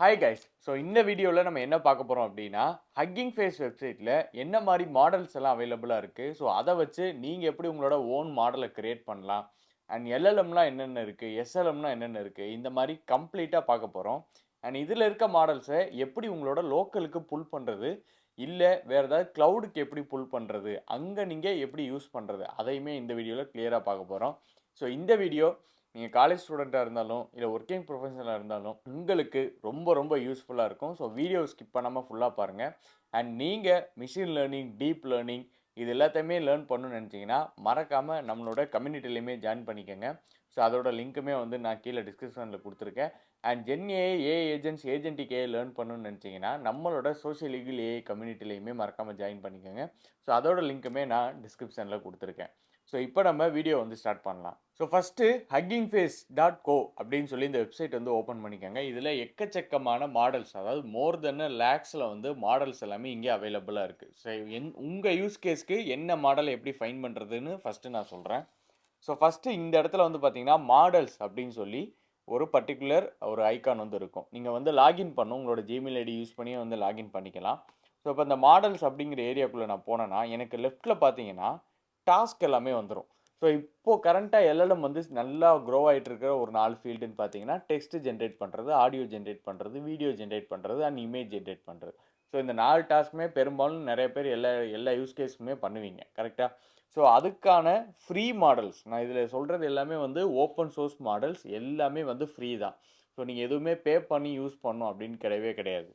Hi guys. So இந்த வீடியோவில் நம்ம என்ன பார்க்க போகிறோம் அப்படின்னா, ஹக்கிங் ஃபேஸ் வெப்சைட்டில் என்ன மாதிரி மாடல்ஸ் எல்லாம் அவைலபிளாக இருக்குது. ஸோ அதை வச்சு நீங்கள் எப்படி உங்களோட ஓன் மாடலை கிரியேட் பண்ணலாம். அண்ட் எல்எல்எம்லாம் என்னென்ன இருக்குது, எஸ்எல்எம்லாம் என்னென்ன இருக்குது, இந்த மாதிரி கம்ப்ளீட்டாக பார்க்க போகிறோம். அண்ட் இதில் இருக்க மாடல்ஸை எப்படி உங்களோட லோக்கலுக்கு புல் பண்ணுறது, இல்லை வேறு ஏதாவது க்ளவுடுக்கு எப்படி புல் பண்ணுறது, அங்கே நீங்கள் எப்படி யூஸ் பண்ணுறது, அதையுமே இந்த வீடியோவில் கிளியராக பார்க்க போகிறோம். ஸோ இந்த வீடியோ நீங்கள் காலேஜ் ஸ்டூடெண்ட்டாக இருந்தாலும் இல்லை ஒர்க்கிங் ப்ரொஃபஷனலாக இருந்தாலும் உங்களுக்கு ரொம்ப ரொம்ப யூஸ்ஃபுல்லாக இருக்கும். ஸோ வீடியோ ஸ்கிப் பண்ணாமல் ஃபுல்லாக பாருங்கள். அண்ட் நீங்கள் மிஷின் லேர்னிங், டீப் லேர்னிங் இது எல்லாத்தையுமே லேர்ன் பண்ணணும்னு நினச்சிங்கன்னா மறக்காமல் நம்மளோட கம்யூனிட்டிலையுமே ஜாயின் பண்ணிக்கோங்க. ஸோ அதோட லிங்க்குமே வந்து நான் கீழே டிஸ்கிரிப்ஷனில் கொடுத்துருக்கேன். And gen A AI agents agentic AI learn பண்ணணும்னு நினச்சிங்கன்னா நம்மளோட சோஷியல் லீகல் ஏஐ கம்யூனிட்டிலையுமே மறக்காமல் ஜாயின் பண்ணிக்கோங்க. ஸோ அதோட லிங்க்குமே நான் டிஸ்கிரிப்ஷனில் கொடுத்துருக்கேன். ஸோ இப்போ நம்ம வீடியோ வந்து ஸ்டார்ட் பண்ணலாம். ஸோ ஃபஸ்ட்டு huggingface.co அப்படின்னு சொல்லி இந்த வெப்சைட் வந்து ஓப்பன் பண்ணிக்கோங்க. இதில் எக்கச்சக்கமான மாடல்ஸ், அதாவது மோர் தென் லேக்ஸில் வந்து மாடல்ஸ் எல்லாமே இங்கே அவைலபிளாக இருக்குது. ஸோ உங்கள் யூஸ் கேஸ்க்கு என்ன மாடல் எப்படி ஃபைன் பண்ணுறதுன்னு ஃபஸ்ட்டு நான் சொல்கிறேன். ஸோ ஃபஸ்ட்டு இந்த இடத்துல வந்து பார்த்தீங்கன்னா மாடல்ஸ் அப்படின்னு சொல்லி ஒரு பர்டிகுலர் ஒரு ஐக்கான் வந்து இருக்கும். நீங்கள் வந்து லாகின் பண்ணணும், உங்களோட ஜிமெயில் ஐடி யூஸ் பண்ணியே வந்து லாகின் பண்ணிக்கலாம். ஸோ இப்போ இந்த மாடல்ஸ் அப்படிங்கிற ஏரியாக்குள்ளே நான் போனேன்னா எனக்கு லெஃப்ட்டில் பார்த்தீங்கன்னா டாஸ்க் எல்லாமே வந்துடும். ஸோ இப்போ கரண்ட்டாக எல்எல்எம் வந்து நல்லா க்ரோ ஆகிட்டு இருக்கிற ஒரு 4 ஃபீல்டுன்னு பார்த்தீங்கன்னா டெக்ஸ்ட் ஜென்ரேட் பண்ணுறது, ஆடியோ ஜென்ரேட் பண்ணுறது, வீடியோ ஜென்ரேட் பண்ணுறது அண்ட் இமேஜ் ஜென்ரேட் பண்ணுறது. ஸோ இந்த 4 டாஸ்க்குமே பெரும்பாலும் நிறைய பேர் எல்லா எல்லா யூஸ் கேஸுக்குமே பண்ணுவீங்க, கரெக்டாக? ஸோ அதுக்கான ஃப்ரீ மாடல்ஸ் நான் இதில் சொல்கிறது எல்லாமே வந்து ஓப்பன் சோர்ஸ் மாடல்ஸ், எல்லாமே வந்து ஃப்ரீ தான். ஸோ நீங்கள் எதுவுமே பே பண்ணி யூஸ் பண்ணணும் அப்படின்னு கிடையவே கிடையாது.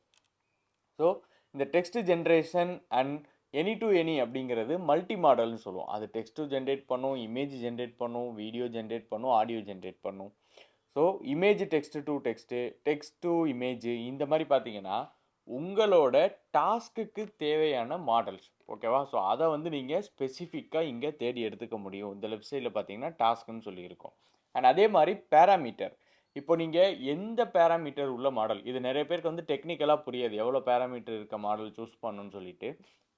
ஸோ இந்த text generation and any to any அப்படிங்கிறது மல்டி மாடல்னு சொல்லுவோம். அது டெக்ஸ்ட்டு ஜென்ரேட் பண்ணும், இமேஜ் ஜென்ரேட் பண்ணும், வீடியோ ஜென்ரேட் பண்ணும், ஆடியோ ஜென்ரேட் பண்ணும். So image text to text, text to image, இந்த மாதிரி பார்த்தீங்கன்னா உங்களோட டாஸ்க்குக்கு தேவையான மாடல்ஸ், ஓகேவா? ஸோ அதை வந்து நீங்கள் ஸ்பெசிஃபிக்காக இங்கே தேடி எடுத்துக்க முடியும். இந்த வெப்சைட்டில் பார்த்தீங்கன்னா டாஸ்க்குன்னு சொல்லியிருக்கோம். அண்ட் அதே மாதிரி பேராமீட்டர். இப்போ நீங்கள் எந்த பேராமீட்டர் உள்ள மாடல், இது நிறைய பேருக்கு வந்து டெக்னிக்கலாக புரியாது, எவ்வளோ பேராமீட்டர் இருக்க மாடல் சூஸ் பண்ணணும்னு சொல்லிட்டு.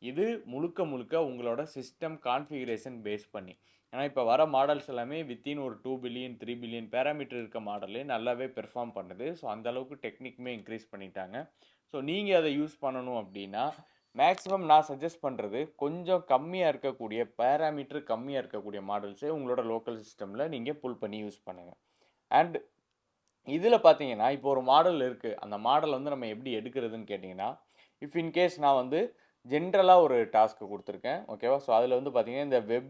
இது முழுக்க முழுக்க உங்களோட சிஸ்டம் கான்ஃபிகரேஷன் பேஸ் பண்ணி. ஏன்னா இப்போ வர மாடல்ஸ் எல்லாமே வித்தின் ஒரு 2 பில்லியன் 3 பில்லியன் பேராமீட்டர் இருக்க மாடலே நல்லாவே பெர்ஃபார்ம் பண்ணுது. ஸோ அந்தளவுக்கு டெக்னிக்குமே இன்க்ரீஸ் பண்ணிட்டாங்க. ஸோ நீங்கள் அதை யூஸ் பண்ணணும் அப்படின்னா மேக்ஸிமம் நான் சஜஸ்ட் பண்ணுறது கொஞ்சம் கம்மியாக இருக்கக்கூடிய பேராமீட்டர் கம்மியாக இருக்கக்கூடிய மாடல்ஸே உங்களோட லோக்கல் சிஸ்டமில் நீங்கள் புல் பண்ணி யூஸ் பண்ணுங்கள். அண்ட் இதில் பார்த்தீங்கன்னா இப்போ ஒரு மாடல் இருக்குது, அந்த மாடல் வந்து நம்ம எப்படி எடுக்கிறதுன்னு கேட்டிங்கன்னா, இஃப் இன்கேஸ் நான் வந்து ஜென்ரலாக ஒரு டாஸ்க்கு கொடுத்துருக்கேன், ஓகேவா? ஸோ அதில் வந்து பார்த்தீங்கன்னா இந்த வெப்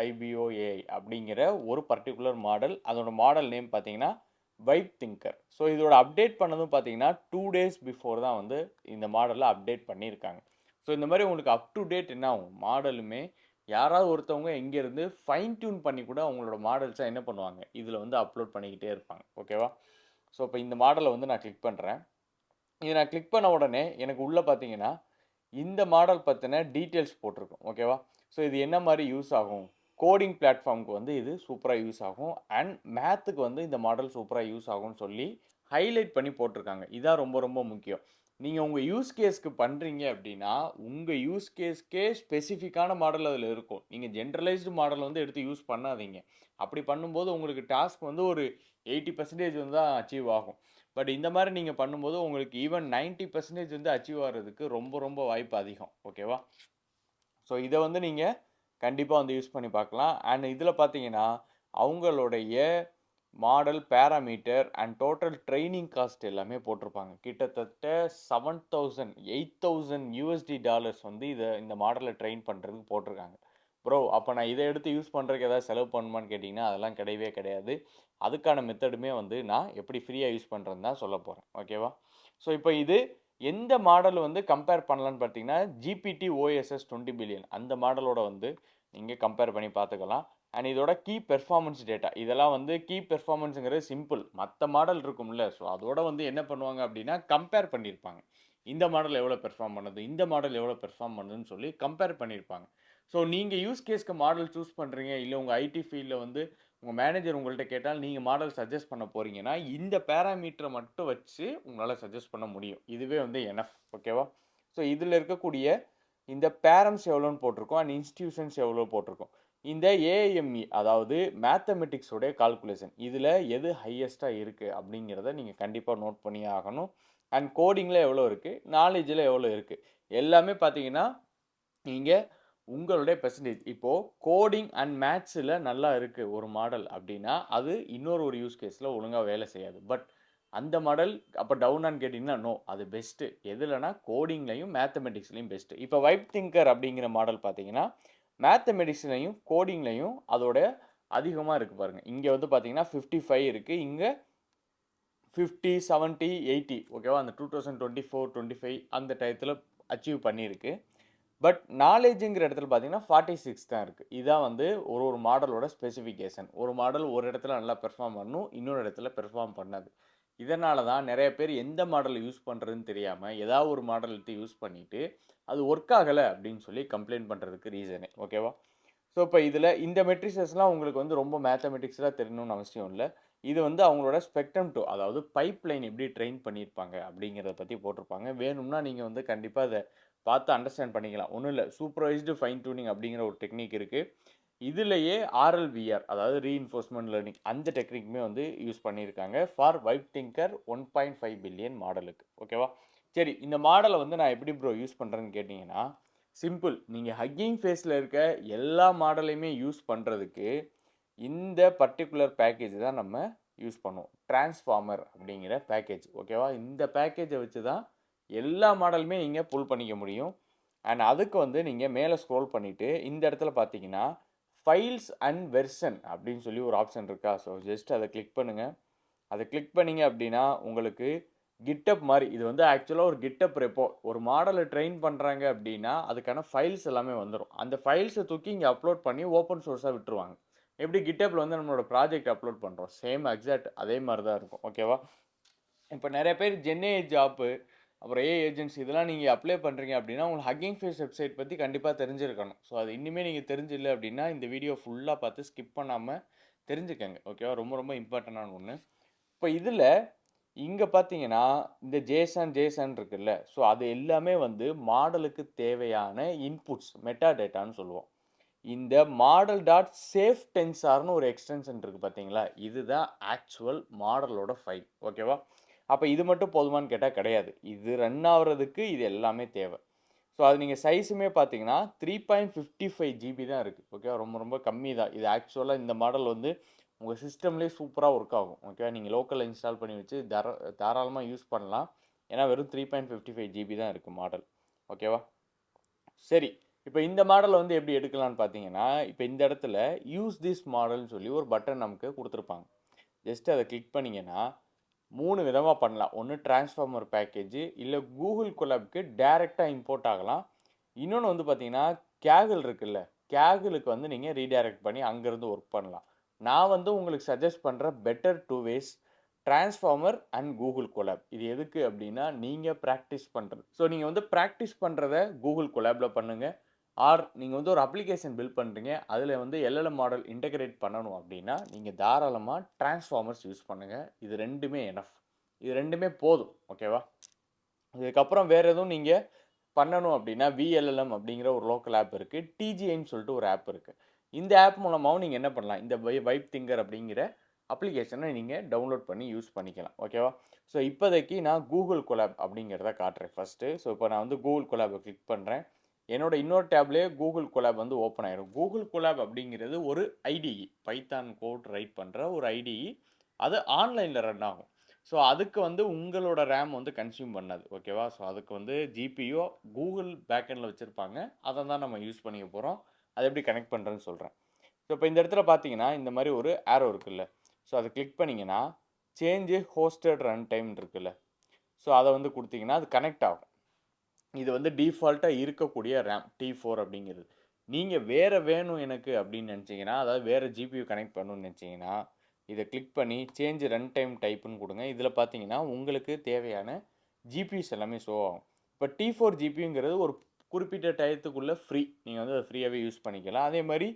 ஐபிஓஏஐ அப்படிங்கிற ஒரு பர்டிகுலர் மாடல், அதோட மாடல் நேம் பார்த்தீங்கன்னா வைப் திங்கர். ஸோ இதோட அப்டேட் பண்ணதும் பார்த்தீங்கன்னா 2 days பிஃபோர் தான் வந்து இந்த மாடலில் அப்டேட் பண்ணியிருக்காங்க. ஸோ இந்த மாதிரி உங்களுக்கு அப் டு டேட் என்ன ஆகும், மாடலுமே யாராவது ஒருத்தவங்க எங்கேருந்து ஃபைன் டியூன் பண்ணி கூட அவங்களோட மாடல்ஸை என்ன பண்ணுவாங்க, இதில் வந்து அப்லோட் பண்ணிக்கிட்டே இருப்பாங்க, ஓகேவா? ஸோ இப்போ இந்த மாடலை வந்து நான் கிளிக் பண்ணுறேன். இதை நான் கிளிக் பண்ண உடனே எனக்கு உள்ளே பார்த்தீங்கன்னா இந்த மாடல் பற்றின டீட்டெயில்ஸ் போட்டிருக்கும், ஓகேவா? ஸோ இது என்ன மாதிரி யூஸ் ஆகும், கோடிங் பிளாட்ஃபார்முக்கு வந்து இது சூப்பராக யூஸ் ஆகும், அண்ட் மேத்துக்கு வந்து இந்த மாடல் சூப்பராக யூஸ் ஆகும்னு சொல்லி ஹைலைட் பண்ணி போட்டிருக்காங்க. இதான் ரொம்ப ரொம்ப முக்கியம். நீங்கள் உங்கள் யூஸ் கேஸ்க்கு பண்ணுறீங்க அப்படின்னா உங்கள் யூஸ் கேஸ்க்கே ஸ்பெசிஃபிக்கான மாடல் அதில் இருக்கும். நீங்கள் ஜென்ரலைஸ்டு மாடல் வந்து எடுத்து யூஸ் பண்ணாதீங்க. அப்படி பண்ணும்போது உங்களுக்கு டாஸ்க் வந்து ஒரு 80% வந்து தான் அச்சீவ் ஆகும். பட் இந்த மாதிரி நீங்கள் பண்ணும்போது உங்களுக்கு ஈவன் 90% வந்து அச்சீவ் ஆகிறதுக்கு ரொம்ப ரொம்ப வாய்ப்பு அதிகம், ஓகேவா? ஸோ இதை வந்து நீங்கள் கண்டிப்பாக வந்து யூஸ் பண்ணி பார்க்கலாம். அண்ட் இதில் பார்த்தீங்கன்னா அவங்களுடைய model, parameter and total training cost எல்லாமே போட்டிருப்பாங்க. கிட்டத்தட்ட $7,000 வந்து இந்த மாடலை ட்ரெயின் பண்ணுறதுக்கு போட்டிருக்காங்க. ப்ரோ அப்போ நான் இதை எடுத்து யூஸ் பண்ணுறதுக்கு ஏதாவது செலவு பண்ணுமான்னு கேட்டிங்கன்னா அதெல்லாம் கிடையவே கிடையாது. அதுக்கான மெத்தடுமே வந்து நான் எப்படி ஃப்ரீயாக யூஸ் பண்ணுறேன்னு தான் சொல்ல போகிறேன், ஓகேவா? ஸோ இப்போ இது எந்த மாடல் வந்து கம்பேர் பண்ணலான்னு பார்த்தீங்கன்னா ஜிபிடி ஓஎஸ்எஸ் 20 பில்லியன் அந்த மாடலோட வந்து நீங்கள் கம்பேர் பண்ணி பார்த்துக்கலாம். அண்ட் இதோட கீ பெர்ஃபார்மன்ஸ் டேட்டா, இதெல்லாம் வந்து கீ பெர்ஃபார்மன்ஸுங்கிறது சிம்பிள், மற்ற மாடல் இருக்கும்ல, ஸோ அதோட வந்து என்ன பண்ணுவாங்க அப்படின்னா கம்பேர் பண்ணியிருப்பாங்க. இந்த மாடல் எவ்வளோ பெர்ஃபார்ம் பண்ணுது, இந்த மாடல் எவ்வளோ பெர்ஃபார்ம் பண்ணுதுன்னு சொல்லி கம்பேர் பண்ணியிருப்பாங்க. ஸோ நீங்கள் யூஸ் கேஸ்க்கு மாடல் சூஸ் பண்ணுறீங்க, இல்லை உங்கள் ஐடி ஃபீல்டில் வந்து உங்கள் மேனேஜர் உங்கள்கிட்ட கேட்டால் நீங்கள் மாடல் சஜஸ்ட் பண்ண போகிறீங்கன்னா இந்த பேராமீட்டரை மட்டும் வச்சு உங்களால் சஜஸ்ட் பண்ண முடியும். இதுவே வந்து எனஃப், ஓகேவா? ஸோ இதில் இருக்கக்கூடிய இந்த பேரம்ஸ் எவ்வளோன்னு போட்டிருக்கோம் அண்ட் இன்ஸ்டிடியூஷன்ஸ் எவ்வளோ போட்டிருக்கோம். இந்த ஏஎம்இ அதாவது மேத்தமெட்டிக்ஸோடைய கால்குலேஷன் இதில் எது ஹையஸ்ட்டாக இருக்குது அப்படிங்கிறத நீங்கள் கண்டிப்பாக நோட் பண்ணியே ஆகணும். அண்ட் கோடிங்கில் எவ்வளோ இருக்குது, நாலேஜில் எவ்வளோ இருக்குது, எல்லாமே பார்த்தீங்கன்னா நீங்கள் உங்களுடைய பெர்சன்டேஜ் இப்போது கோடிங் அண்ட் மேத்ஸில் நல்லா இருக்குது ஒரு மாடல் அப்படின்னா அது இன்னொரு ஒரு யூஸ் கேஸில் ஒழுங்காக வேலை செய்யாது. பட் அந்த மாடல் அப்போ டவுனான்னு கேட்டிங்கன்னா நோ, அது பெஸ்ட்டு எதுலனா கோடிங்லையும் மேத்தமெட்டிக்ஸ்லையும் பெஸ்ட்டு. இப்போ வைப் திங்கர் அப்படிங்கிற மாடல் பார்த்தீங்கன்னா மேத்தமெட்டிக்ஸ்லையும் கோடிங்லையும் அதோட அதிகமாக இருக்குது பாருங்கள். இங்கே வந்து பார்த்தீங்கன்னா 55 இருக்குது, இங்கே 50, 70, 80 ஓகேவா. அந்த 2024, 25 அந்த டயத்தில் அச்சீவ் பண்ணியிருக்கு. பட் நாலேஜுங்கிற இடத்துல பார்த்தீங்கன்னா 46 தான் இருக்குது. இதான் வந்து ஒரு மாடலோட ஸ்பெசிஃபிகேஷன். ஒரு மாடல் ஒரு இடத்துல நல்லா பெர்ஃபார்ம் பண்ணும், இன்னொரு இடத்துல பெர்ஃபார்ம் பண்ணாது. இதனால தான் நிறைய பேர் எந்த மாடல் யூஸ் பண்ணுறதுன்னு தெரியாமல் ஏதாவது ஒரு மாடல் எடுத்து யூஸ் பண்ணிவிட்டு அது ஒர்க் ஆகலை அப்படின்னு சொல்லி கம்ப்ளைண்ட் பண்ணுறதுக்கு ரீசனே. ஓகேவா. ஸோ இப்போ இதில் இந்த மெட்ரிசஸ்லாம் உங்களுக்கு வந்து ரொம்ப மேத்தமெட்டிக்ஸாக தெரியணும்னு அவசியம் இல்லை. இது வந்து அவங்களோட ஸ்பெக்ட்ரம் டூ, அதாவது பைப் லைன் எப்படி ட்ரெயின் பண்ணியிருப்பாங்க அப்படிங்கிறத பற்றி போட்டிருப்பாங்க. வேணும்னா நீங்கள் வந்து கண்டிப்பாக அதை பார்த்து அண்டர்ஸ்டாண்ட் பண்ணிக்கலாம். ஒன்றும் இல்லை, சூப்பர்வைஸ்டு ஃபைன் டியூனிங் அப்படிங்கிற ஒரு டெக்னிக் இருக்குது. இதுலேயே ஆர்எல்விஆர் அதாவது ரீஇன்ஃபோர்ஸ்மெண்ட் லேர்னிங் அந்த டெக்னிக்குமே வந்து யூஸ் பண்ணியிருக்காங்க ஃபார் வைப் திங்கர் 1.5 பில்லியன் மாடலுக்கு. ஓகேவா. சரி, இந்த மாடலை வந்து நான் எப்படி ப்ரோ யூஸ் பண்ணுறேன்னு கேட்டிங்கன்னா சிம்பிள். நீங்கள் ஹக்கிங் ஃபேஸில் இருக்க எல்லா மாடலையுமே யூஸ் பண்ணுறதுக்கு இந்த பர்டிகுலர் பேக்கேஜ் தான் நம்ம யூஸ் பண்ணுவோம். டிரான்ஸ்ஃபார்மர் அப்படிங்கிற பேக்கேஜ். ஓகேவா. இந்த பேக்கேஜை வச்சு தான் எல்லா மாடலுமே நீங்கள் புல் பண்ணிக்க முடியும். அண்ட் அதுக்கு வந்து நீங்கள் மேலே ஸ்க்ரோல் பண்ணிவிட்டு இந்த இடத்துல பார்த்தீங்கன்னா ஃபைல்ஸ் அண்ட் வெர்ஷன் அப்படின்னு சொல்லி ஒரு ஆப்ஷன் இருக்கா. ஸோ ஜஸ்ட் அதை கிளிக் பண்ணுங்கள். அதை கிளிக் பண்ணிங்க அப்படின்னா உங்களுக்கு கிட்டப் மாதிரி இது வந்து ஆக்சுவலாக ஒரு கிட்டப் ரெப்போ. ஒரு மாடலை ட்ரெயின் பண்ணுறாங்க அப்படின்னா அதுக்கான ஃபைல்ஸ் எல்லாமே வந்துடும். அந்த ஃபைல்ஸை தூக்கி இங்கே அப்லோட் பண்ணி ஓப்பன் சோர்ஸாக விட்டுருவாங்க. எப்படி கிட்டப்பில் வந்து நம்மளோட ப்ராஜெக்ட் அப்லோட் பண்ணுறோம், சேம் எக்ஸாக்ட் அதே மாதிரி தான் இருக்கும். ஓகேவா. இப்போ நிறைய பேர் ஜென்ஏ ஜாப்பு அப்புறம் ஏஜென்சி இதெல்லாம் நீங்கள் அப்ளை பண்ணுறீங்க அப்படின்னா உங்களுக்கு ஹக்கிங் ஃபேஸ் வெப்சைட் பற்றி கண்டிப்பாக தெரிஞ்சிருக்கணும். ஸோ அது இன்னுமே நீங்கள் தெரிஞ்சில்லை அப்படின்னா இந்த வீடியோ ஃபுல்லாக பார்த்து ஸ்கிப் பண்ணாமல் தெரிஞ்சுக்கங்க. ஓகேவா. ரொம்ப ரொம்ப இம்பார்ட்டண்டான ஒன்று. இப்போ இதில் இங்கே பார்த்தீங்கன்னா இந்த ஜேசன் இருக்குல்ல, ஸோ அது எல்லாமே வந்து மாடலுக்கு தேவையான இன்புட்ஸ் மெட்டா டேட்டான்னு சொல்லுவோம். இந்த மாடல் டாட் சேஃப் டென்சார்னு ஒரு எக்ஸ்டென்ஷன் இருக்குது பார்த்தீங்களா, இதுதான் ஆக்சுவல் மாடலோட ஃபைல். ஓகேவா. அப்போ இது மட்டும் போதுமான்னு கேட்டால் கிடையாது. இது ரன் ஆகிறதுக்கு இது எல்லாமே தேவை. ஸோ அது நீங்கள் சைஸுமே பார்த்தீங்கன்னா 3.55 ஜிபி தான் இருக்குது. ஓகேவா. ரொம்ப ரொம்ப கம்மி தான். இது ஆக்சுவலாக இந்த மாடல் வந்து உங்கள் சிஸ்டம்லேயே சூப்பராக ஒர்க் ஆகும். ஓகேவா. நீங்கள் லோக்கலில் இன்ஸ்டால் பண்ணி வச்சு தாராளமாக யூஸ் பண்ணலாம். ஏன்னா வெறும் 3.55 ஜிபி தான் இருக்குது மாடல். ஓகேவா. சரி, இப்போ இந்த மாடலை வந்து எப்படி எடுக்கலான்னு பார்த்தீங்கன்னா இப்போ இந்த இடத்துல யூஸ் திஸ் மாடல்னு சொல்லி ஒரு பட்டன் நமக்கு கொடுத்துருப்பாங்க. ஜஸ்ட் அதை கிளிக் பண்ணிங்கன்னா 3 விதமாக பண்ணலாம். ஒன்று டிரான்ஸ்ஃபார்மர் பேக்கேஜ், இல்லை கூகுள் கொலாப்க்கு டைரெக்டாக இம்போர்ட் ஆகலாம். இன்னொன்று வந்து பார்த்தீங்கன்னா கேகிள் இருக்குல்ல, கேகிளுக்கு வந்து நீங்கள் ரீடைரக்ட் பண்ணி அங்கேருந்து ஒர்க் பண்ணலாம். நான் வந்து உங்களுக்கு சஜஸ்ட் பண்ணுற better 2 ways transformer and Google Colab. இது எதுக்கு அப்படின்னா நீங்கள் ப்ராக்டிஸ் பண்ணுறது. ஸோ நீங்கள் வந்து ப்ராக்டிஸ் பண்ணுறத கூகுள் கொலாபில் பண்ணுங்கள். ஆர் நீங்கள் வந்து ஒரு அப்ளிகேஷன் பில்ட் பண்ணுறீங்க, அதில் வந்து எல்எல்எம் மாடல் இன்டகிரேட் பண்ணணும் அப்படின்னா நீங்கள் தாராளமாக டிரான்ஸ்ஃபார்மர்ஸ் யூஸ் பண்ணுங்கள். இது ரெண்டுமே எனஃப், இது ரெண்டுமே போதும். ஓகேவா. இதுக்கப்புறம் வேறு எதுவும் நீங்கள் பண்ணணும் அப்படின்னா விஎல்எல்எம் அப்படிங்கிற ஒரு லோக்கல் ஆப் இருக்குது, டிஜிஐன்னு சொல்லிட்டு ஒரு ஆப் இருக்குது. இந்த ஆப் மூலமாகவும் நீங்கள் என்ன பண்ணலாம், இந்த வைப் திங்கர் அப்படிங்கிற அப்ளிகேஷனை நீங்கள் டவுன்லோட் பண்ணி யூஸ் பண்ணிக்கலாம். ஓகேவா. ஸோ இப்போதைக்கு நான் கூகுள் கொலாப் அப்படிங்கிறத காட்டுறேன் ஃபஸ்ட்டு. ஸோ இப்போ நான் வந்து கூகுள் கொலாபை கிளிக் பண்ணுறேன். என்னோட இன்னொரு டேப்லேயே கூகுள் கொலாப் வந்து ஓப்பன் ஆயிடும். கூகுள் கொலாப் அப்படிங்கிறது ஒரு ஐடிஇ, பைத்தான் கோட் ரைட் பண்ணுற ஒரு ஐடிஇ. அது ஆன்லைனில் ரன் ஆகும். ஸோ அதுக்கு வந்து உங்களோட ரேம் வந்து கன்சியூம் பண்ணாது. ஓகேவா. ஸோ அதுக்கு வந்து ஜிபியோ கூகுள் பேக்கெண்டில் வச்சுருப்பாங்க, அதை தான் நம்ம யூஸ் பண்ணிக்க போகிறோம். அதை எப்படி கனெக்ட் பண்ணுறேன்னு சொல்கிறேன். ஸோ இப்போ இந்த இடத்துல பார்த்தீங்கன்னா இந்த மாதிரி ஒரு ஆரோ இருக்குல்ல, ஸோ அதை கிளிக் பண்ணிங்கன்னா சேஞ்சு ஹோஸ்டட் ரன் டைம் இருக்குல்ல, ஸோ அதை வந்து கொடுத்தீங்கன்னா அது கனெக்ட் ஆகும். இது வந்து டிஃபால்ட்டாக இருக்கக்கூடிய ரேம் T4 அப்படிங்கிறது. நீங்கள் வேறு வேணும் எனக்கு அப்படின்னு நினச்சிங்கன்னா, அதாவது வேறு ஜிபியூ கனெக்ட் பண்ணணும்னு நினச்சிங்கன்னா இதை கிளிக் பண்ணி சேஞ்ச் ரன் டைம் டைப்புன்னு கொடுங்க. இதில் பார்த்தீங்கன்னா உங்களுக்கு தேவையான ஜிபியூஸ் எல்லாமே ஷோ ஆகும். இப்போ T4 ஜிபிங்கிறது ஒரு குறிப்பிட்ட டயத்துக்குள்ளே ஃப்ரீ, நீங்கள் வந்து அதை ஃப்ரீயாகவே யூஸ் பண்ணிக்கலாம். அதே மாதிரி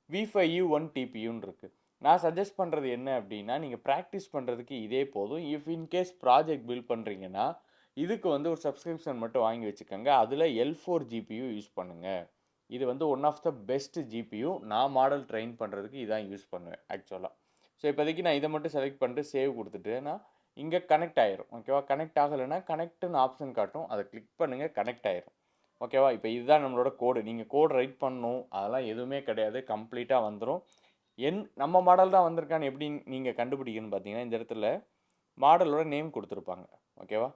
V5U1 டிபியூன்னு இருக்குது. நான் சஜஸ்ட் பண்ணுறது என்ன அப்படின்னா நீங்கள் ப்ராக்டிஸ் பண்ணுறதுக்கு இதே போதும். இஃப் இன்கேஸ் ப்ராஜெக்ட் பில்ட் பண்ணுறீங்கன்னா இதுக்கு வந்து ஒரு சப்ஸ்கிரிப்ஷன் மட்டும் வாங்கி வச்சுக்கோங்க. அதில் L4 ஜிபியூ யூஸ் பண்ணுங்கள். இது வந்து one of the best GPU. நான் மாடல் ட்ரெயின் பண்ணுறதுக்கு இதான் யூஸ் பண்ணுவேன் ஆக்சுவலாக. ஸோ இப்போதைக்கு நான் இதை மட்டும் செலக்ட் பண்ணிட்டு சேவ் கொடுத்துட்டு நான் இங்கே கனெக்ட் ஆயிரும். ஓகேவா? கனெக்ட் ஆகலைன்னா கனெக்ட்னு ஆப்ஷன் காட்டும். அதை கிளிக் பண்ணுங்கள், கனெக்ட் ஆயிரும். ஓகேவா? இப்போ இதுதான் நம்மளோட கோடு. நீங்கள் கோடு ரைட் பண்ணணும் அதெல்லாம் எதுவுமே கிடையாது. கம்ப்ளீட்டாக வந்துடும். நம்ம மாடல் தான் வந்திருக்கான்னு எப்படி நீங்கள் கண்டுபிடிக்கணும்னு பார்த்தீங்கன்னா, இந்த இடத்துல மாடலோட நேம் கொடுத்துருப்பாங்க. ஓகேவா?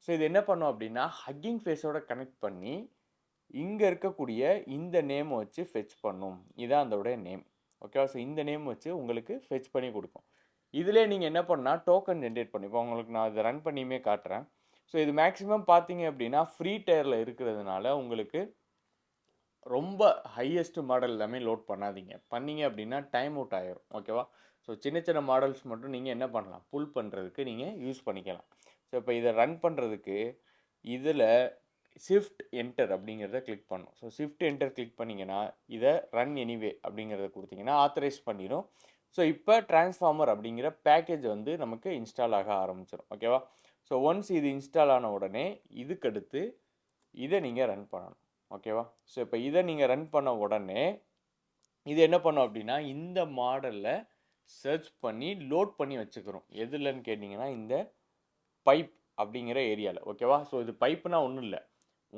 ஸோ இது என்ன பண்ணும் அப்படின்னா, ஹக்கிங் ஃபேஸோட கனெக்ட் பண்ணி இங்கே இருக்கக்கூடிய இந்த நேமை வச்சு ஃபெச் பண்ணும். இதான் அதோடைய நேம். ஓகேவா? ஸோ இந்த நேம் வச்சு உங்களுக்கு ஃபெச் பண்ணி கொடுக்கும். இதிலே நீங்கள் என்ன பண்ணால் டோக்கன் ஜென்ரேட் பண்ணி, இப்போ உங்களுக்கு நான் இதை ரன் பண்ணியுமே காட்டுறேன். ஸோ இது மேக்ஸிமம் பார்த்தீங்க அப்படின்னா ஃப்ரீ டயரில் இருக்கிறதுனால உங்களுக்கு ரொம்ப ஹையஸ்ட் மாடல் எல்லாமே லோட் பண்ணாதீங்க. பண்ணீங்க அப்படின்னா டைம் அவுட் ஆயிரும். ஓகேவா? ஸோ சின்ன சின்ன மாடல்ஸ் மட்டும் நீங்கள் என்ன பண்ணலாம், புல் பண்ணுறதுக்கு நீங்கள் யூஸ் பண்ணிக்கலாம். ஸோ இப்போ இதை ரன் பண்ணுறதுக்கு இதில் ஷிஃப்ட் என்டர் அப்படிங்கிறத கிளிக் பண்ணும். ஸோ ஷிஃப்ட் என்டர் கிளிக் பண்ணிங்கன்னா இதை ரன் எனிவே அப்படிங்கிறத கொடுத்தீங்கன்னா ஆத்தரைஸ் பண்ணிடும். ஸோ இப்போ டிரான்ஸ்ஃபார்மர் அப்படிங்கிற பேக்கேஜ் வந்து நமக்கு இன்ஸ்டால் ஆக ஆரம்பிச்சிடும். ஓகேவா? ஸோ ஒன்ஸ் இது இன்ஸ்டால் ஆன உடனே இதுக்கடுத்து இதை நீங்கள் ரன் பண்ணணும். ஓகேவா? ஸோ இப்போ இதை நீங்கள் ரன் பண்ண உடனே இது என்ன பண்ணும் அப்படின்னா இந்த மாடலில் சர்ச் பண்ணி லோட் பண்ணி வச்சுக்கிறோம். எதுலன்னு கேட்டிங்கன்னா இந்த பைப் அப்படிங்கிற ஏரியாவில். ஓகேவா? ஸோ இது பைப்புனா ஒன்றும் இல்லை,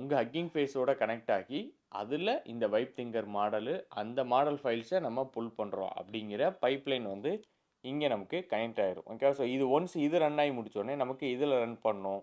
உங்கள் ஹக்கிங் ஃபேஸோட கனெக்ட் ஆகி அதில் இந்த வைப் திங்கர் மாடலு அந்த மாடல் ஃபைல்ஸை நம்ம புல் பண்ணுறோம் அப்படிங்கிற பைப்லைன் வந்து இங்கே நமக்கு கனெக்ட் ஆகிடும். ஓகேவா? ஸோ இது ஒன்ஸ் இது ரன் ஆகி முடித்தோடனே நமக்கு இதில் ரன் பண்ணோம்.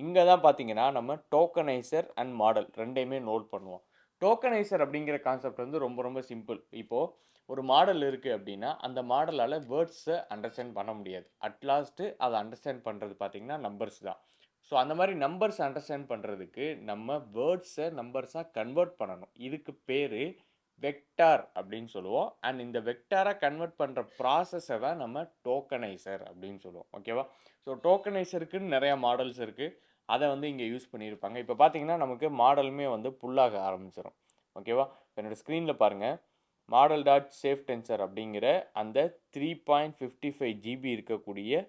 இங்கே தான் பார்த்தீங்கன்னா நம்ம டோக்கனைசர் அண்ட் மாடல் ரெண்டையுமே நோட் பண்ணுவோம். டோக்கனைசர் அப்படிங்கிற கான்செப்ட் வந்து ரொம்ப ரொம்ப சிம்பிள். இப்போது ஒரு மாடல் இருக்குது அப்படின்னா அந்த மாடலால் வேர்ட்ஸை அண்டர்ஸ்டாண்ட் பண்ண முடியாது. அட்லாஸ்ட்டு அதை அண்டர்ஸ்டாண்ட் பண்ணுறது பார்த்திங்கன்னா நம்பர்ஸ் தான். ஸோ அந்த மாதிரி நம்பர்ஸ் அண்டர்ஸ்டாண்ட் பண்ணுறதுக்கு நம்ம வேர்ட்ஸை நம்பர்ஸாக கன்வெர்ட் பண்ணணும். இதுக்கு பேர் வெக்டார் அப்படின்னு சொல்லுவோம். அண்ட் இந்த வெக்டாரை கன்வெர்ட் பண்ணுற ப்ராசஸை தான் நம்ம டோக்கனைசர் அப்படின்னு சொல்லுவோம். ஓகேவா? ஸோ டோக்கனைசருக்குன்னு நிறையா மாடல்ஸ் இருக்குது. அதை வந்து இங்கே யூஸ் பண்ணியிருப்பாங்க. இப்போ பார்த்தீங்கன்னா நமக்கு மாடலுமே வந்து புல்லாக ஆரம்பிச்சிடும். ஓகேவா? என்னோடய ஸ்க்ரீனில் பாருங்கள், மாடல் டாட் சேஃப் டென்சர் அப்படிங்கிற அந்த 3.55 GB இருக்கக்கூடிய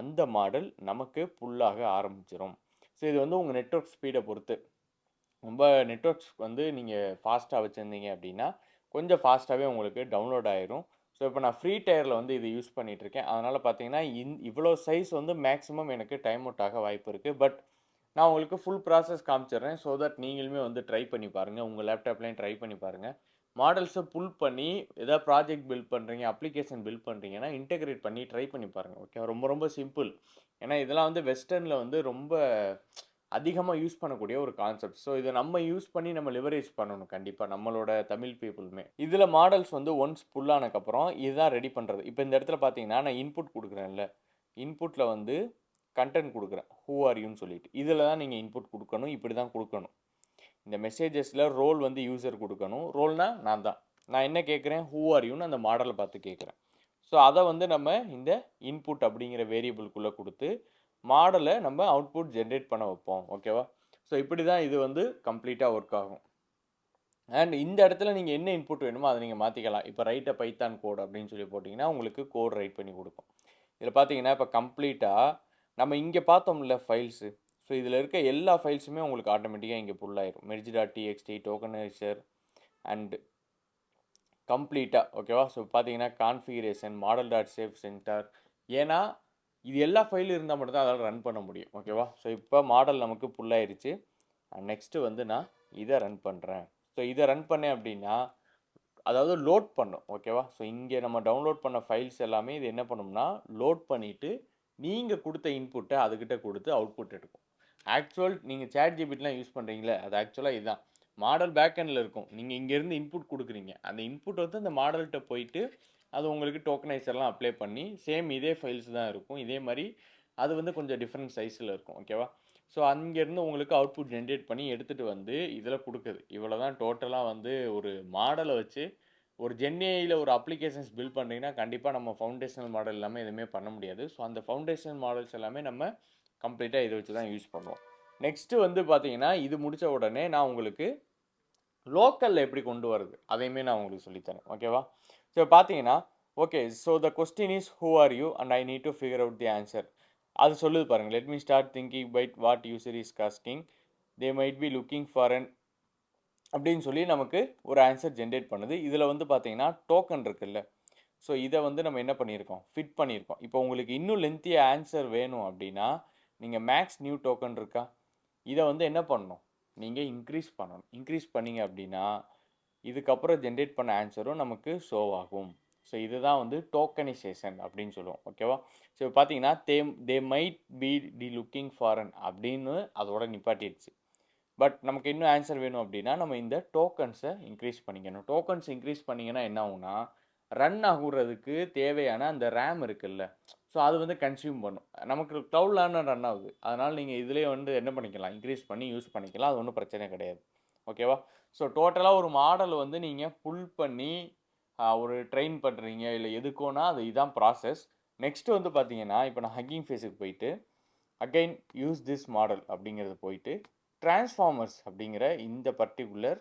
அந்த மாடல் நமக்கு புல்லாக ஆரம்பிச்சிடும். ஸோ இது வந்து உங்கள் நெட்வொர்க் ஸ்பீடை பொறுத்து. ரொம்ப நெட்வொர்க்ஸ் வந்து நீங்கள் ஃபாஸ்ட்டாக வச்சுருந்தீங்க அப்படின்னா கொஞ்சம் ஃபாஸ்ட்டாகவே உங்களுக்கு டவுன்லோட் ஆயிரும். ஸோ இப்போ நான் ஃப்ரீ டயரில் வந்து இது யூஸ் பண்ணிகிட்ருக்கேன். அதனால் பார்த்தீங்கன்னா இவ்வளோ சைஸ் வந்து மேக்ஸிமம் எனக்கு டைம் அவுட் ஆக வாய்ப்பு இருக்குது. பட் நான் உங்களுக்கு ஃபுல் ப்ராசஸ் காமிச்சிடுறேன். ஸோ தட் நீங்களுமே வந்து ட்ரை பண்ணி பாருங்கள். உங்கள் லேப்டாப்லேயும் ட்ரை பண்ணி பாருங்கள். மாடல்ஸை புல் பண்ணி ஏதாவது ப்ராஜெக்ட் பில்ட் பண்ணுறீங்க, அப்ளிகேஷன் பில்ட் பண்ணுறீங்கன்னா இன்டெகிரேட் பண்ணி ட்ரை பண்ணி பாருங்கள். ஓகே, ரொம்ப ரொம்ப சிம்பிள். ஏன்னா இதெல்லாம் வந்து வெஸ்டர்னில் வந்து ரொம்ப அதிகமாக யூஸ் பண்ணக்கூடிய ஒரு கான்செப்ட். ஸோ இதை நம்ம யூஸ் பண்ணி நம்ம லிவரேஜ் பண்ணணும் கண்டிப்பாக நம்மளோட தமிழ் பீப்புளுமே. இதில் மாடல்ஸ் வந்து ஒன்ஸ் புல்லானதுக்கப்புறம் இதுதான் ரெடி பண்ணுறது. இப்போ இந்த இடத்துல பார்த்தீங்கன்னா நான் இன்புட் கொடுக்குறேன்ல, இன்புட்டில் வந்து கண்டென்ட் கொடுக்குறேன், ஹூ ஆர் யூன்னு சொல்லிட்டு. இதில் தான் நீங்கள் இன்புட் கொடுக்கணும், இப்படி தான் கொடுக்கணும். இந்த மெசேஜஸில் ரோல் வந்து யூசர் கொடுக்கணும். ரோல்னா நான் தான். நான் என்ன கேட்குறேன், ஹூ ஆர் யூன்னு அந்த மாடலை பார்த்து கேட்குறேன். ஸோ அதை வந்து நம்ம இந்த இன்புட் அப்படிங்கிற வேரியபிள்குள்ளே கொடுத்து மாடலை நம்ம அவுட்புட் ஜென்ரேட் பண்ண வைப்போம். ஓகேவா? ஸோ இப்படி தான் இது வந்து கம்ப்ளீட்டாக ஒர்க் ஆகும். அண்ட் இந்த இடத்துல நீங்கள் என்ன இன்புட் வேணுமோ அதை நீங்கள் மாற்றிக்கலாம். இப்போ ரைட் அ பைத்தான் கோட் அப்படின்னு சொல்லி போட்டிங்கன்னா உங்களுக்கு கோட் ரைட் பண்ணி கொடுக்கும். இதில் பார்த்தீங்கன்னா இப்போ கம்ப்ளீட்டாக நம்ம இங்கே பார்த்தோம்ல ஃபைல்ஸு, ஸோ இதில் இருக்க எல்லா ஃபைல்ஸுமே உங்களுக்கு ஆட்டோமேட்டிக்காக இங்கே புல் ஆயிரும். merge.txt, டோக்கனைசர் அண்ட் கம்ப்ளீட்டாக. ஓகேவா? ஸோ பார்த்தீங்கன்னா configuration, model dot safe centre, ஏன்னா இது எல்லா ஃபைலும் இருந்தால் மட்டும் தான் அதால் ரன் பண்ண முடியும். ஓகேவா? ஸோ இப்போ மாடல் நமக்கு புல்லாயிருச்சு. நெக்ஸ்ட்டு வந்து நான் இதை ரன் பண்ணுறேன். ஸோ இதை ரன் பண்ணேன் அப்படின்னா அதாவது லோட் பண்ணும். ஓகேவா? ஸோ இங்கே நம்ம டவுன்லோட் பண்ண ஃபைல்ஸ் எல்லாமே இது என்ன பண்ணும்னா லோட் பண்ணிவிட்டு நீங்கள் கொடுத்த இன்புட்டை அதுக்கிட்ட கொடுத்து அவுட்புட் எடுக்கும். நீங்கள் ChatGPTலாம் யூஸ் பண்ணுறீங்களே, அது ஆக்சுவலாக இதுதான். மாடல் பேக்கெண்டில் இருக்கும். நீங்கள் இங்கேருந்து இன்புட் கொடுக்குறீங்க, அந்த இன்புட் வந்து அந்த மாடல்கிட்ட போயிட்டு அது உங்களுக்கு டோக்கனைசர்லாம் அப்ளை பண்ணி சேம் இதே ஃபைல்ஸ் தான் இருக்கும். இதே மாதிரி அது வந்து கொஞ்சம் டிஃப்ரெண்ட் சைஸில் இருக்கும். ஓகேவா? ஸோ அங்கேருந்து உங்களுக்கு அவுட்புட் ஜென்ரேட் பண்ணி எடுத்துகிட்டு வந்து இதில் கொடுக்குது. இவ்வளோ தான் டோட்டலாக வந்து ஒரு மாடலை வச்சு ஒரு ஜென்ஏயில் ஒரு அப்ளிகேஷன்ஸ் பில்ட் பண்ணுறீங்கன்னா கண்டிப்பாக நம்ம ஃபவுண்டேஷனல் மாடல் எல்லாமே எதுவுமே பண்ண முடியாது. ஸோ அந்த ஃபவுண்டேஷனல் மாடல்ஸ் எல்லாமே நம்ம கம்ப்ளீட்டாக இதை வச்சு தான் யூஸ் பண்ணுவோம். நெக்ஸ்ட்டு வந்து பார்த்தீங்கன்னா இது முடித்த உடனே நான் உங்களுக்கு லோக்கலில் எப்படி கொண்டு வருது அதையுமே நான் உங்களுக்கு சொல்லித்தரேன். ஓகேவா? ஸோ பார்த்தீங்கன்னா okay, so the question is who are you and I need to figure out the answer. அது சொல்லுது பாருங்கள். Let me start thinking by what user is casting, they might be looking for an அப்படின்னு சொல்லி நமக்கு ஒரு answer generate பண்ணுது. இதில் வந்து பார்த்தீங்கன்னா டோக்கன் இருக்குல்ல, ஸோ இத வந்து நம்ம என்ன பண்ணியிருக்கோம்? ஃபிட் பண்ணியிருக்கோம். இப்போ உங்களுக்கு இன்னும் லென்த்தியா ஆன்சர் வேணும் அப்டின்னா, நீங்க மேக்ஸ் நியூ டோக்கன் இருக்கா? இத வந்து என்ன பண்ணணும்? நீங்க இன்கிரீஸ் பண்ணணும். இன்கிரீஸ் பண்ணீங்க அப்டின்னா, இதுக்கப்புறம் ஜெனரேட் பண்ண ஆன்சரும் நமக்கு ஷோ ஆகும். ஸோ இதுதான் வந்து டோக்கனைசேஷன் அப்டின்னு சொல்லுவோம். ஓகேவா? ஸோ பார்த்தீங்கன்னா, தே might be the looking for an அப்டின்னு அதோட நிப்பாட்டிடுச்சு. பட் நமக்கு இன்னும் ஆன்சர் வேணும் அப்டின்னா, நம்ம இந்த டோக்கன்ஸ இன்கிரீஸ் பண்ணிக்கணும். டோக்கன்ஸ் இன்கிரீஸ் பண்ணீங்கன்னா என்ன ஆகும்னா, ரன் ஆகுறதுக்கு தேவையான அந்த ரேம் இருக்குல்ல, ஸோ அது வந்து கன்சியூம் பண்ணும். நமக்கு க்ளவுட்ல ரன் ஆகுது. அதனால நீங்க இதிலேயே வந்து என்ன பண்ணிக்கலாம், இன்கிரீஸ் பண்ணி யூஸ் பண்ணிக்கலாம். அது ஒண்ணும் பிரச்சனை கிடையாது. ஓகேவா? ஸோ டோட்டலா ஒரு மாடல் வந்து நீங்க புல் பண்ணி ஒரு ட்ரெயின் பண்றீங்க, இல்ல எதுக்கோனா அது இதான் ப்ராசஸ். நெக்ஸ்ட் வந்து பார்த்தீங்கன்னா, இப்ப நான் ஹக்கிங் ஃபேஸ்க்கு போயிட்டு, அகைன் யூஸ் திஸ் மாடல் அப்படிங்கிறது போயிட்டு, டிரான்ஸ்ஃபார்மர்ஸ் அப்படிங்கிற இந்த பர்ட்டிகுலர்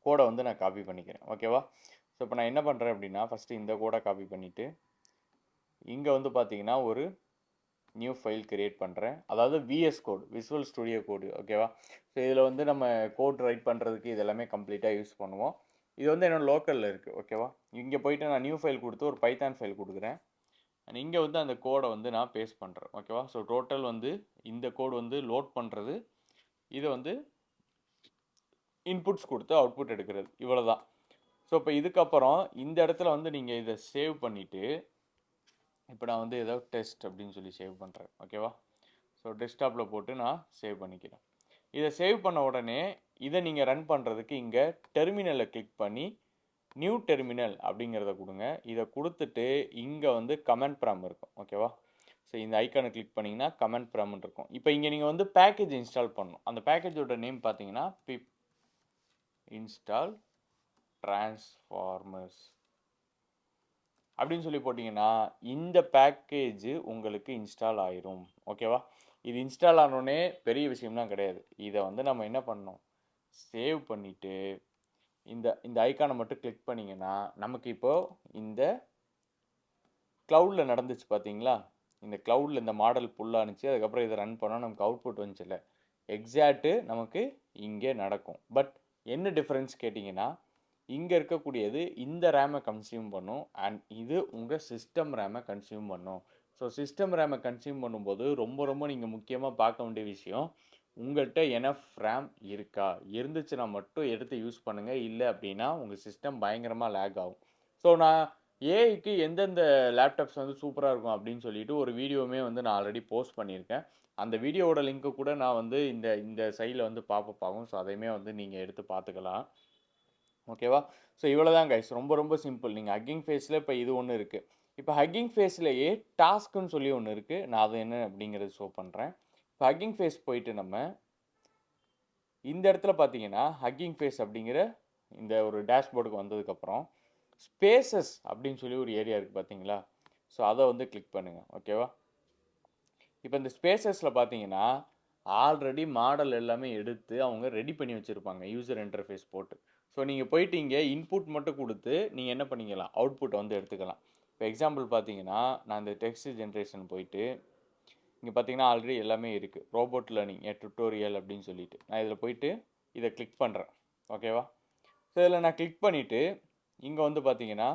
கோட வந்து நான் காப்பி பண்ணிக்கிறேன். ஓகேவா? ஸோ இப்போ நான் என்ன பண்றேன் அப்படின்னா, ஃபர்ஸ்ட்டு இந்த கோட காப்பி பண்ணிட்டு, இங்க வந்து பார்த்தீங்கன்னா, ஒரு நியூ ஃபைல் கிரியேட் பண்றேன். அதாவது விஎஸ் கோட், விசுவல் ஸ்டுடியோ கோடு. ஓகேவா? ஸோ இதில வந்து நம்ம கோட் ரைட் பண்றதுக்கு இது எல்லாமே கம்ப்ளீட்டா யூஸ் பண்ணுவோம். இது வந்து என்னோட லோக்கல்ல இருக்கு. ஓகேவா? இங்க போயிட்டு நான் நியூ ஃபைல் குடுத்து ஒரு பைத்தான் ஃபைல் குடுக்குறேன். அண்ட் இங்க வந்து அந்த கோட வந்து நான் பேஸ்ட் பண்றேன். ஓகேவா? ஸோ டோட்டல் வந்து இந்த கோட் வந்து லோட் பண்றது. இத வந்து இன்புட்ஸ் குடுத்து அவுட்புட் எடுக்கிறது. இவ்வளவுதான். ஸோ இப்போ இதுக்கப்புறம் இந்த இடத்துல வந்து நீங்க இத சேவ் பண்ணிட்டு, இப்போ நான் வந்து ஏதோ டெஸ்ட் அப்படின்னு சொல்லி சேவ் பண்றேன். ஓகேவா? ஸோ டெஸ்க்டாப்ல போட்டு நான் சேவ் பண்ணிக்கிறேன். இத சேவ் பண்ண உடனே இத நீங்க ரன் பண்றதுக்கு இங்க டெர்மினல கிளிக் பண்ணி நியூ டெர்மினல் அப்படிங்கிறத குடுங்க. இத குடுத்துட்டு இங்க வந்து கமாண்ட் ப்ராம்ப்ட் இருக்கும். ஓகேவா? ஸோ இந்த ஐகானை கிளிக் பண்ணீங்கன்னா கமாண்ட் ப்ராம்ப்ட் இருக்கும். இப்போ இங்க நீங்க வந்து பேக்கேஜ் இன்ஸ்டால் பண்ணணும். அந்த பேக்கேஜோட நேம் பார்த்தீங்கன்னா பிப் இன்ஸ்டால் டிரான்ஸ்ஃபார்மர்ஸ் அப்படின்னு சொல்லி போட்டிங்கன்னா, இந்த பேக்கேஜ் உங்களுக்கு இன்ஸ்டால் ஆயிரும். ஓகேவா? இது இன்ஸ்டால் ஆனோனே பெரிய விஷயம்லாம் கிடையாது. இத வந்து நம்ம என்ன பண்ணணும், சேவ் பண்ணிட்டு, இந்த இந்த ஐகான மட்டும் கிளிக் பண்ணீங்கன்னா, நமக்கு இப்போ இந்த கிளவுட்ல நடந்துச்சு பார்த்தீங்களா? இந்த கிளவுட்ல இந்த மாடல் புல் ஆனுச்சு. அதுக்கப்புறம் இத ரன் பண்ணா நமக்கு அவுட்புட் வந்துச்சுல்ல. எக்ஸாக்ட் நமக்கு இங்கே நடக்கும். பட் என்ன டிஃபரன்ஸ் கேட்டீங்கன்னா, இங்க இருக்கக்கூடியது இந்த ரேம கன்சியூம் பண்ணும். அண்ட் இது உங்க சிஸ்டம் ரேம கன்சியூம் பண்ணும். ஸோ சிஸ்டம் ரேம கன்சியூம் பண்ணும்போது ரொம்ப ரொம்ப நீங்க முக்கியமா பார்க்க வேண்டிய விஷயம், உங்கள்ட்ட எனஃப் ரேம் இருக்கா? இருந்துச்சுன்னா மட்டும் எடுத்து யூஸ் பண்ணுங்க. இல்ல அப்படின்னா உங்க சிஸ்டம் பயங்கரமா லேக் ஆகும். ஸோ நான் ஏஐக்கு எந்தெந்த லேப்டாப்ஸ் வந்து சூப்பரா இருக்கும் அப்படின்னு சொல்லிட்டு ஒரு வீடியோவுமே வந்து நான் ஆல்ரெடி போஸ்ட் பண்ணியிருக்கேன். அந்த வீடியோவோட லிங்க் கூட நான் வந்து இந்த இந்த சைட்ல வந்து பாப்பப் ஆகும். ஸோ அதையுமே வந்து நீங்க எடுத்து பார்த்துக்கலாம். ஓகேவா? ஸோ இவ்வளோதான் கைஸ். ரொம்ப ரொம்ப சிம்பிள். நீங்க ஹக்கிங் ஃபேஸ்ல இப்ப இது ஒண்ணு இருக்கு. இப்ப ஹக்கிங் ஃபேஸ்லயே டாஸ்க்ன்னு சொல்லி ஒண்ணு இருக்கு. நான் அது என்ன அப்படிங்கிறத ஷோ பண்றேன். இப்ப ஹக்கிங் ஃபேஸ் போயிட்டு நம்ம இந்த இடத்துல பார்த்தீங்கன்னா, ஹக்கிங் ஃபேஸ் அப்படிங்கிற இந்த ஒரு டேஷ்போர்டுக்கு வந்ததுக்கப்புறம், ஸ்பேசஸ் அப்படின்னு சொல்லி ஒரு ஏரியா இருக்கு பார்த்தீங்களா? ஸோ அத வந்து கிளிக் பண்ணுங்க. ஓகேவா? இப்ப இந்த ஸ்பேசஸ்ல பார்த்தீங்கன்னா, ஆல்ரெடி மாடல் எல்லாமே எடுத்து அவங்க ரெடி பண்ணி வச்சிருப்பாங்க. யூசர் இன்டர்ஃபேஸ் போட்டு. ஸோ நீங்க போயிட்டு இங்க இன்புட் மட்டும் குடுத்து, நீங்க என்ன பண்ணிக்கலாம், அவுட்புட் வந்து எடுத்துக்கலாம். இப்ப எக்ஸாம்பிள் பார்த்தீங்கன்னா, நான் இந்த டெக்ஸ்ட் ஜெனரேஷன் போயிட்டு, இங்க பார்த்தீங்கன்னா ஆல்ரெடி எல்லாமே இருக்கு. ரோபோட் லேர்னிங் டியூட்டோரியல் அப்படின்னு சொல்லிட்டு. நான் இதில போயிட்டு இத கிளிக் பண்றேன். ஓகேவா? ஸோ இதில நான் கிளிக் பண்ணிட்டு, இங்க வந்து பார்த்தீங்கன்னா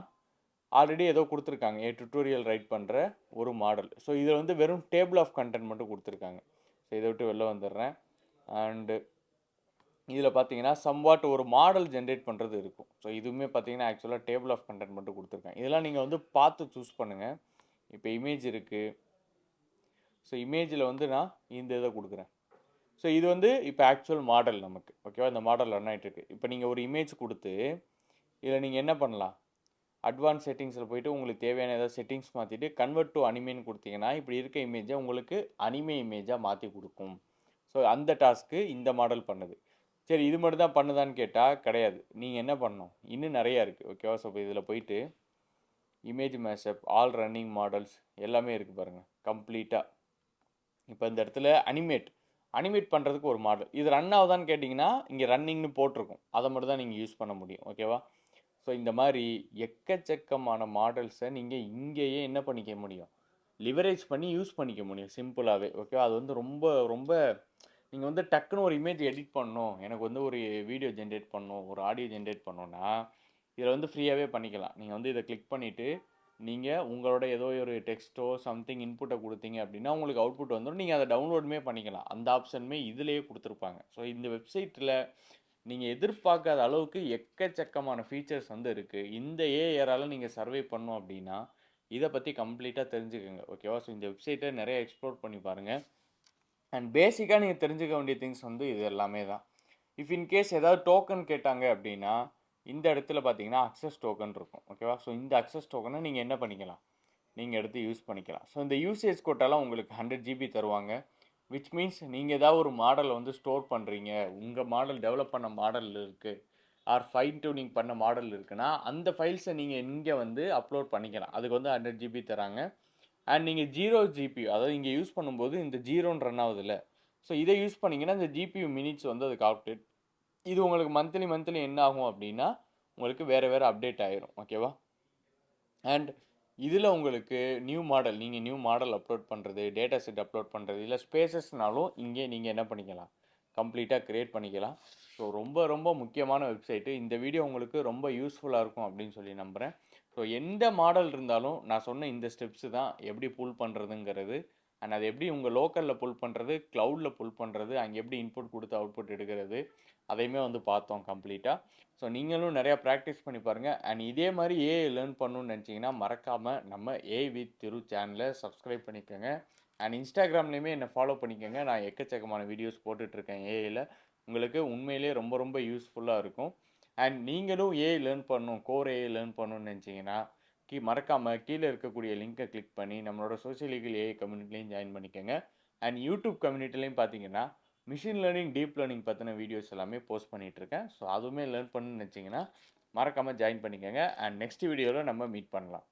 ஆல்ரெடி ஏதோ குடுத்துருக்காங்க. டியூட்டோரியல் ரைட் பண்ற ஒரு மாடல். ஸோ இதில வந்து வெறும் டேபிள் ஆஃப் கன்டென்ட் மட்டும் குடுத்துருக்காங்க. ஸோ இத விட்டு வெளில வந்துர்றேன். அண்ட் இதில பார்த்தீங்கன்னா, சம்வாட் ஒரு மாடல் ஜெனரேட் பண்றது இருக்கும். ஸோ இதுவுமே பார்த்தீங்கன்னா, ஆக்சுவலா டேபிள் ஆஃப் கன்டென்ட் மட்டும் குடுத்துருக்காங்க. இதெல்லாம் நீங்க வந்து பார்த்து சூஸ் பண்ணுங்க. இப்ப இமேஜ் இருக்கு. ஸோ இமேஜ்ல வந்து நான் இந்த இத குடுக்குறேன். ஸோ இது வந்து இப்ப ஆக்சுவல் மாடல் நமக்கு. ஓகேவா? இந்த மாடல் ரன் ஆயிட்டு இருக்கு. இப்ப நீங்க ஒரு இமேஜ் குடுத்து, இதில நீங்க என்ன பண்ணலாம்? அட்வான்ஸ் செட்டிங்ஸ்ல போயிட்டு உங்களுக்கு தேவையான ஏதாவது செட்டிங்ஸ் மாத்திட்டு கன்வெர்ட் டூ அனிமேன்னு குடுத்தீங்கன்னா, இப்படி இருக்க இமேஜ உங்களுக்கு அனிமே இமேஜா மாத்தி குடுக்கும். ஸோ அந்த டாஸ்க்கு இந்த மாடல் பண்ணுது. சரி இது மட்டும் தான் பண்ணுதான்னு கேட்டா கிடையாது. நீங்க என்ன பண்ணணும்? இன்னும் நெறைய இருக்கு. ஓகேவா? ஸோ இப்ப இதில போயிட்டு image mashup, all running models எல்லாமே இருக்கு பாருங்க. கம்ப்ளீட்டா. இப்ப இந்த இடத்துல அனிமேட் பண்றதுக்கு ஒரு மாடல். இது ரன் ஆவுதான்னு கேட்டீங்கன்னா, இங்க ரன்னிங்ன்னு போட்டிருக்கும். அத மட்டும் தான் நீங்க யூஸ் பண்ண முடியும். ஓகேவா? ஸோ இந்த மாரி எக்கச்சக்கமான மாடல்ஸ நீங்க இங்கேயே என்ன பண்ணிக்க முடியும்? லிவரேஜ் பண்ணி யூஸ் பண்ணிக்க முடியும் சிம்பிளாவே. ஓகேவா? அது வந்து ரொம்ப ரொம்ப நீங்க வந்து டக்குனு ஒரு இமேஜ் எடிட் பண்ணணும். எனக்கு வந்து ஒரு வீடியோ ஜெனரேட் பண்ணணும். ஒரு ஆடியோ ஜெனரேட் பண்ணணும்னா, இதில் வந்து ஃப்ரீயாகவே பண்ணிக்கலாம். நீங்கள் வந்து இதை கிளிக் பண்ணிவிட்டு நீங்கள் உங்களோட ஏதோ ஒரு டெக்ஸ்ட்டோ சம்திங் இன்புட்டை கொடுத்தீங்க அப்படின்னா உங்களுக்கு அவுட்புட் வந்துடும். நீங்கள் அதை டவுன்லோடுமே பண்ணிக்கலாம். அந்த ஆப்ஷனுமே இதிலேயே கொடுத்துருப்பாங்க. ஸோ இந்த வெப்சைட்டில் நீங்கள் எதிர்பார்க்காத அளவுக்கு எக்கச்சக்கமான ஃபீச்சர்ஸ் வந்து இருக்குது. இந்த ஏஆரால் நீங்கள் சர்வே பண்ணோம் அப்படின்னா இதை பற்றி கம்ப்ளீட்டாக தெரிஞ்சுக்கோங்க. ஓகேவா? ஸோ இந்த வெப்சைட்டை நிறைய எக்ஸ்ப்ளோர் பண்ணி பாருங்கள். அண்ட் பேசிக்காக நீங்கள் தெரிஞ்சுக்க வேண்டிய திங்ஸ் வந்து இது எல்லாமே தான். இஃப் இன்கேஸ் ஏதாவது டோக்கன் கேட்டாங்க அப்படின்னா இந்த இடத்துல பார்த்தீங்கன்னா அக்சஸ் டோக்கன் இருக்கும். ஓகேவா? ஸோ இந்த அக்சஸ் டோக்கனை நீங்கள் என்ன பண்ணிக்கலாம், நீங்கள் எடுத்து யூஸ் பண்ணிக்கலாம். ஸோ இந்த யூசேஜ் கோட்டாலாம் உங்களுக்கு 100 GB தருவாங்க. விச் மீன்ஸ் நீங்கள் ஏதாவது ஒரு மாடலை வந்து ஸ்டோர் பண்ணுறீங்க, உங்கள் மாடல் டெவலப் பண்ண மாடல் இருக்குது, ஆர் ஃபைன் டியூனிங் பண்ண மாடல் இருக்குன்னா அந்த ஃபைல்ஸை நீங்கள் இங்கே வந்து அப்லோட் பண்ணிக்கலாம். அதுக்கு வந்து 100 GB தராங்க. அண்ட் நீங்கள் 0 ஜிபி, அதாவது இங்கே யூஸ் பண்ணும்போது இந்த 0ன்னு ரன் ஆகுதுல்ல, ஸோ இதை யூஸ் பண்ணிங்கன்னா இந்த ஜிபியூ மினிட்ஸ் வந்து அது கால்குலேட். இது உங்களுக்கு மந்த்லி என்ன ஆகும் அப்படின்னா உங்களுக்கு வேறு அப்டேட் ஆயிரும். ஓகேவா? அண்ட் இதில் உங்களுக்கு நியூ மாடல் அப்லோட் பண்ணுறது, டேட்டா செட் அப்லோட் பண்ணுறது, இல்லை ஸ்பேசஸ்னாலும் இங்கே நீங்கள் என்ன பண்ணிக்கலாம், கம்ப்ளீட்டாக க்ரியேட் பண்ணிக்கலாம். ஸோ ரொம்ப முக்கியமான வெப்சைட்டு. இந்த வீடியோ உங்களுக்கு ரொம்ப யூஸ்ஃபுல்லாக இருக்கும் அப்படின்னு சொல்லி நம்புகிறேன். ஸோ எந்த மாடல் இருந்தாலும் நான் சொன்ன இந்த ஸ்டெப்ஸு தான் எப்படி புல் பண்ணுறதுங்கிறது. அண்ட் அது எப்படி உங்கள் லோக்கலில் புல் பண்ணுறது, க்ளவுடில் புல் பண்ணுறது, அங்கே எப்படி இன்புட் கொடுத்து அவுட்புட் எடுக்கிறது, அதையுமே வந்து பார்த்தோம் கம்ப்ளீட்டாக. ஸோ நீங்களும் நிறையா ப்ராக்டிஸ் பண்ணி பாருங்கள். அண்ட் இதே மாதிரி ஏஐ லேர்ன் பண்ணணும்னு நினச்சிங்கன்னா மறக்காமல் நம்ம ஏஐ வித் திரு சேனலை சப்ஸ்கிரைப் பண்ணிக்கோங்க. அண்ட் இன்ஸ்டாகிராம்லேயுமே என்னை ஃபாலோ பண்ணிக்கோங்க. நான் எக்கச்சக்கமான வீடியோஸ் போட்டுட்ருக்கேன் ஏஐயில். உங்களுக்கு உண்மையிலே ரொம்ப யூஸ்ஃபுல்லாக இருக்கும். அண்ட் நீங்களும் ஏஐ லேர்ன் பண்ணணும், கோர் ஏஐ லேர்ன் பண்ணணும்னு நினச்சிங்கன்னா மறக்காமல் கீழே இருக்கக்கூடிய லிங்கை கிளிக் பண்ணி நம்மளோட சோஷியல் லீகல் ஏஐ கம்யூனிட்டிலையும் ஜாயின் பண்ணிக்கோங்க. அண்ட் யூடியூப் கம்யூனிட்டிலையும் பார்த்தீங்கன்னா மிஷின் லேர்னிங், டீப் லேர்னிங் பற்றின வீடியோஸ் எல்லாமே போஸ்ட் பண்ணிகிட்ருக்கேன். ஸோ அதுவுமே லேர்ன் பண்ணணும்னு நினச்சிங்கன்னா மறக்காமல் ஜாயின் பண்ணிக்கோங்க. அண்ட் நெக்ஸ்ட் வீடியோவில் நம்ம மீட் பண்ணலாம்.